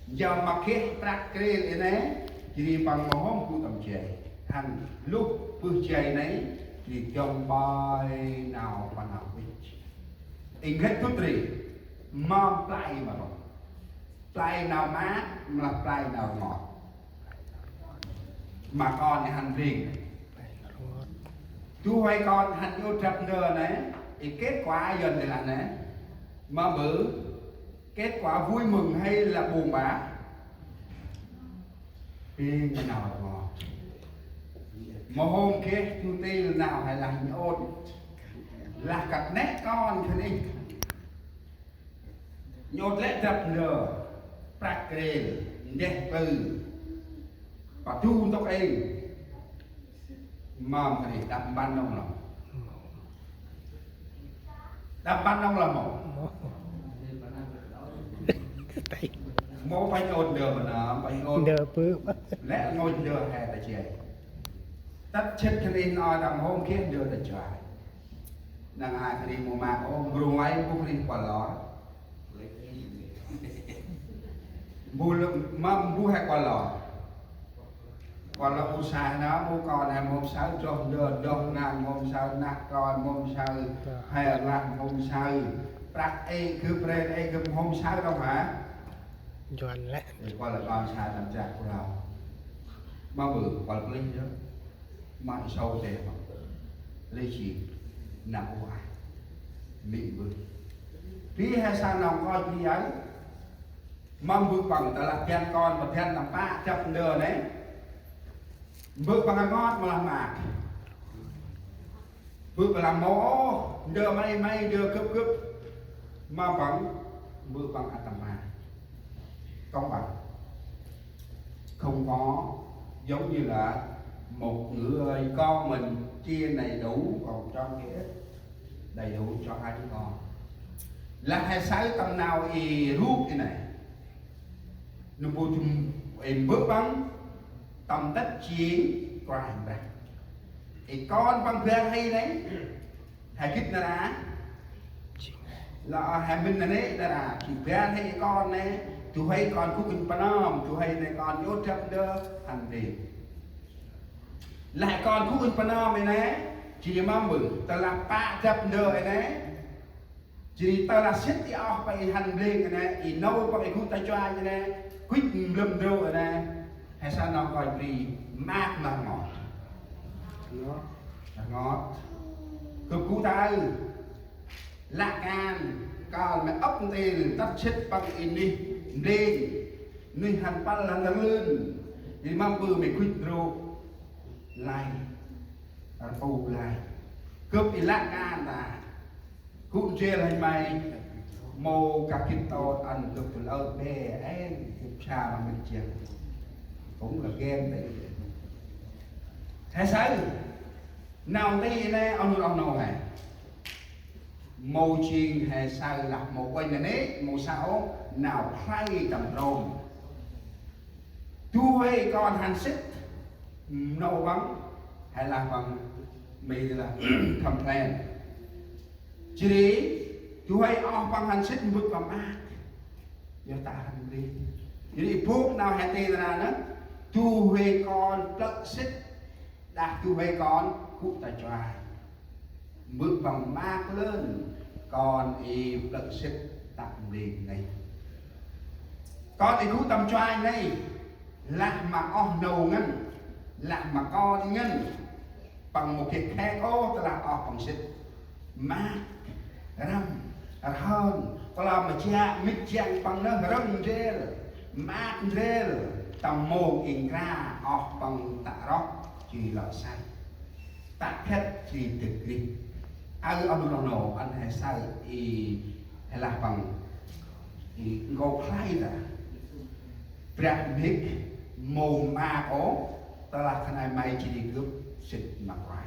giờ mà khi bạc kê này chỉ bằng một hôm cụ tầm chạy hành lúc bước chạy này thì trong bài nào và nào biết in hết putri mong play mà rồi play nào mát là play nào ngọt mà con thì hành riêng chú hay con hành vô trập nơ này thì kết quả dần thì là này mà bữa kết quả vui mừng hay là buồn bã thì nào là ngọt mà hôm kia chú ti nào hay là hình ôn là cặp nét con thế này nhột lẽ trập nơ bạc kê đẹp từ và thu tóc em mà phải đập ban đông lòng đập ban đông là một mô phải ôn được mà nó phải ôn lẽ ngồi được hè là chị tất chất cho nên nói rằng hôm kia được là trời nàng ai thì mùa mạc ôm bùa ấy cũng đi quả ló bùa hay quả lò còn là một sai nó một con là một sáu trong đường đông nam một sáu nát coi một sáu hay là một sáu bạc ấy cứ pre ấy cứ hôm sáu đâu hả chuẩn lẽ còn là con sai làm chặt củaเราmà bự còn là linh đó mạng sâu thế mà lấy chỉ nằm ngoài bị bự phí hay sao lòng coi như ấy mong bước bằng ta là phen con và phen làm ba chấp nơ đấy bước bằng ngót mà làm mạc bước bằng làm mố đưa mây đưa cướp mà vẫn bước bằng atama công bằng không có giống như là một người con mình chia đầy đủ còn cho nghĩa đầy đủ cho hai đứa con là hai sáu tâm nào thì rút cái này nó vô chung em bước bắn tầm tất chiến qua hành ra thì con bằng phèn hay đấy hay kích là hai mình này là chỉ phèn hay con này chú hay con cũng kinh panom chú hay này con nhốt chấp đơ hành gì lại con cũng kinh panom này chỉ mong bự ta là ba chấp đơ này chỉ ta là xếp đi ởไปhành lên này thì nâu bằng cái khu tay choai này quýt lâm đâu ở đây hay sao nó gọi gì mát mà ngọt nó là ngọt cực cú tay lạc can còn mẹ ốc tiền tắt chết bằng in đi đi nên hành pan là nâng lên thì mang bự mình quýt rô lại phù lại cướp thì lạc can là cũng chia lên mày mô các kinh tàu ăn cực lợn bè em cha mà mình chèn cũng là game đấy thế sao nào đây này ông nào này mô chiên hay sao là một quanh này đấy một sao nào hay tầm rồi chú hay con hành xích nâu bắn hay là bằng mình là complain chỉ chú hay bằng hành xích bước vào ác giờ ta hành đi jadi phút nào hay tê ra nữa chú hay con tự xích đạt chú hay con khúc ta cho ai bước bằng mát lên còn y tự xích tạm liền này con thì khúc tầm cho ai này lạc mà on đầu ngân lạc mà con ngân bằng một cái khe ô là bằng xích mát râm hơn có làm mà cha mít chang bằng nó râm rê mát rê tầm mô in ra bằng tạ đó chỉ là sai tạ hết thì thực đi ai ông nổ anh hay sai hay là bằng thì ngô khai là bạc mic mồ ma ố ta là thằng này mày chỉ đi cướp xịt mà quài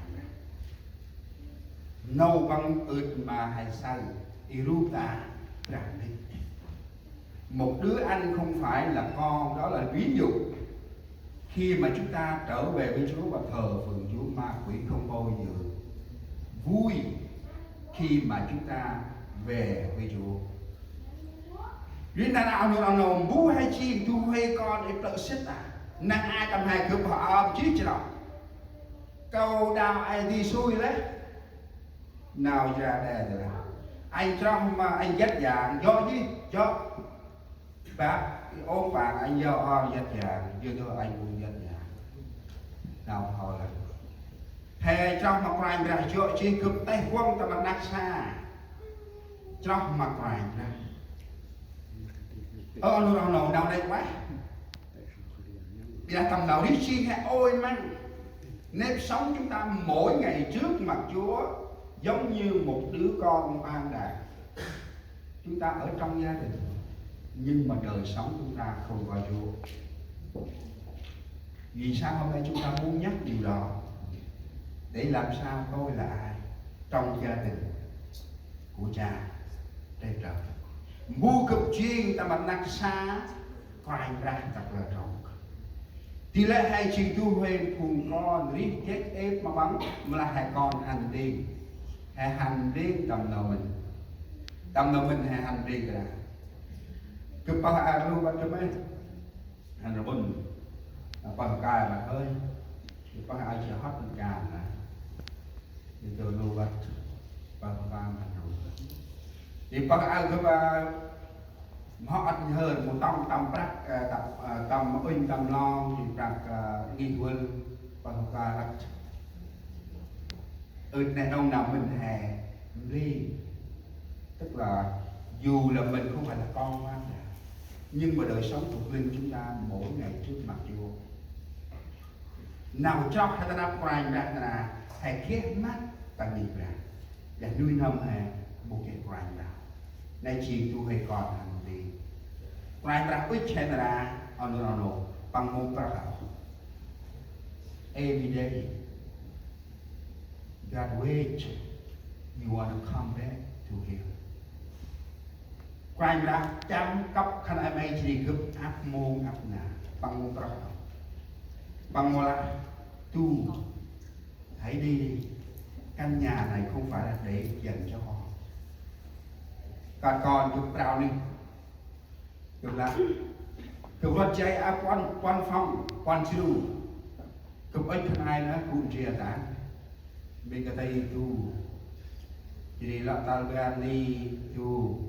nâu bằng ướt mà hay sai Iruta Brahmin. Một đứa anh không phải là con, đó là ví dụ. Khi mà chúng ta trở về với Chúa và thờ phượng Chúa, ma quỷ không bao giờ vui khi mà chúng ta về với Chúa. riêng là nào bố hay chi tu hay con để tự xích à nàng ai cầm hai cướp họ chí chứ nào câu đào ai đi xui đấy nào ra đây rồi anh trong mà anh dắt dạng do gì cho bác ôm bạn anh do on dắt dạng chưa cho anh cũng dắt dạng nào hỏi là hè trong mặt ngoài ra chỗ chi cướp tay quăng tầm mặt nát xa trong mặt ngoài ra nó nào đây quá là tầm nào đi xin hay ôi măng nếp sống chúng ta mỗi ngày trước mặt Chúa giống như một đứa con ban đàn. Chúng ta ở trong gia đình nhưng mà đời sống chúng ta không có Chúa. Vì sao hôm nay chúng ta muốn nhắc điều đó để làm sao tôi là ai trong gia đình của Cha trên trời. Mua cực chuyên ta mặt nặng xa khoai ra thật là trọng. Thì lẽ hai chị tu huyền cùng con rít chết ép mà bắn mà là hai con hành đi. Hai hành đi tầm đầu mình hai hành đi cả. Cứ bao ai luôn bắt cho mấy hành rồi bình bằng cài mà hơi thì bao ai chỉ hót bằng cài nè thì tôi luôn bắt bằng mà rồi thì bao ai cứ họ ăn hơn một tầm bạc tầm in tầm long thì bạc nghi quân bằng cài là này ông nào mình hè ly tức là dù là mình không phải là con anh nhưng mà đời sống thuộc linh chúng ta mỗi ngày trước mặt Chúa nào cho hay ta đã quay ra là hay kết mắt ta nghĩ ra là nuôi nông hay một cái quay ra này chỉ tu hay còn hành gì quay ra ít hay là ono bằng một cái hảo every day God wait you want to come back to Him. Quay ra chăm cấp khăn ai mây chỉ gấp áp môn áp nà bằng một cái bằng một là tu hãy đi căn nhà này không phải là để dành cho họ còn chụp rào đi chụp là chụp vật cháy áp quan phong quan siêu chụp ít thân ai nữa cũng chia tán bên cái tay tu jadi là tal gani tu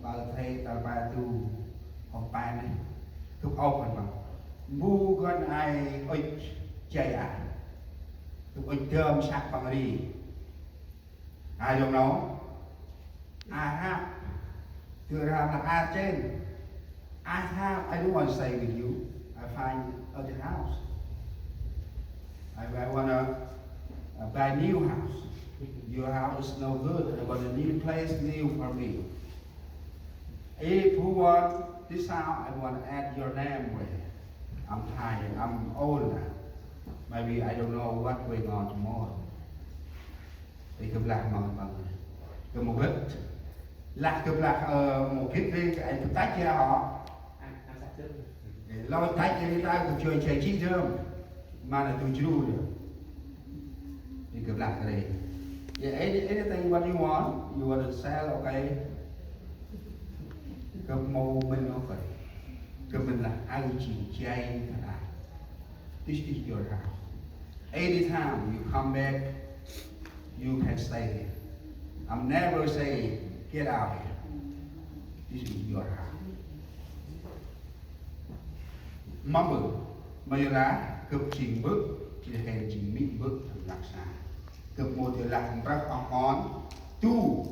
bao thay tal ba tu học bài này chụp ốc bằng bu con ai ít chạy à chụp ít thơm sắc bằng đi ai dùng nó ha thừa ra là trên I don't want to stay with you. I find other house. I want to buy a new house. Your house is no good. I want a new place new for me. If you want this house, I want to add your name with it. I'm tired. I'm old now. Maybe I don't know what's going on tomorrow. Thì cầm lạc mà bằng cầm một vết lạc cầm lạc một cái anh tách ra họ lo tách ra ta cũng chơi chơi chi chưa mà là tôi chưa được thì cầm lạc cái này anything what you want to sell okay cầm màu mình ok cầm mình là ai chỉ chơi là this is your house anytime you come back you can stay here. I'm never saying get out here. This is your house. Mong mừng bây giờ là cực trình bước chỉ hẹn trình mịn bước thằng lạc xa cực một thì lạc rất on tu